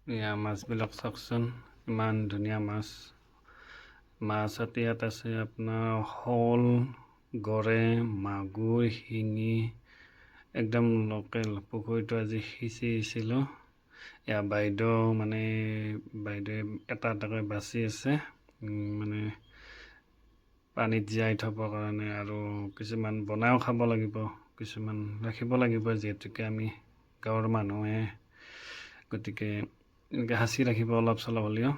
এয়া মাছবিলাক চাওকচোন, ইমান ধুনীয়া মাছ। মাছত ইয়াত আছে আপোনাৰ শ'ল, গৰৈ, মাগুৰ, শিঙি, একদম লোকেল। পুখুৰীটো আজি সিঁচিছিলোঁ। এয়া বাইদেউ বাইদেৱে এটা এটাকৈ বাচি আছে, মানে পানীত জীয়াই থবৰ কাৰণে, আৰু কিছুমান বনাইও খাব লাগিব, কিছুমান ৰাখিব লাগিব, যিহেতুকে আমি গাঁৱৰ মানুহে, গতিকে এনেকৈ সাঁচি ৰাখিব অলপ চলপ হ'লেও।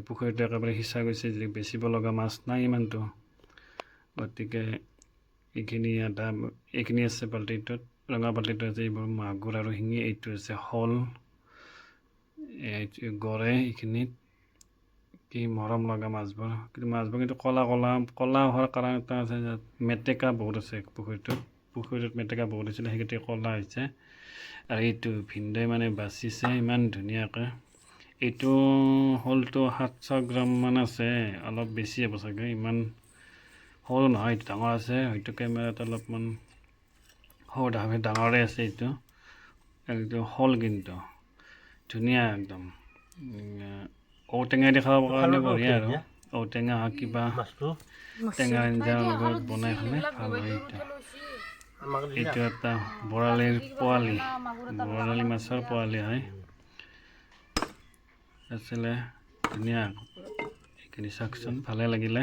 পুখুৰীটো একেবাৰে সিঁচা গৈছে, যে বেচিব লগা মাছ নাই ইমানটো, গতিকে এইখিনি আছে বাল্টিটোত, ৰঙা বাল্টিটো আছে। এইবোৰ মাগুৰ আৰু শিঙি, এইটো আছে শ'ল, এইটো গৰৈ। এইখিনিত কি মৰম লগা মাছবোৰ, কিন্তু মাছবোৰ কিন্তু ক'লা হোৱাৰ কাৰণ এটা আছে, যে মেটেকা বহুত আছে পুখুৰীটোত মেটেকা বহুত হৈছিলে, সেইকেইটা ক'লা হৈছে। আৰু এইটো ভিনদেউৱে বাচিছে ইমান ধুনীয়াকৈ। এইটো শ'লটো 700 গ্ৰাম মান আছে, অলপ বেছি হ'ব চাগে, ইমান সৰু নহয়, এইটো ডাঙৰ আছে। হয়তো কেমেৰাত অলপমান ডাঙৰে আছে। এইটো শ'ল কিন্তু ধুনীয়া একদম। ঔটেঙা দি খাব কাৰণে বঢ়িয়া, আৰু ঔটেঙা কিবা টেঙা আঞ্জাৰ লগত বনাই খালে ভাল হয়। এইটো এটা বৰালি মাছৰ পোৱালি হয়, আছিলে ধুনীয়া। এইখিনি চাওকচোন, ভালে লাগিলে।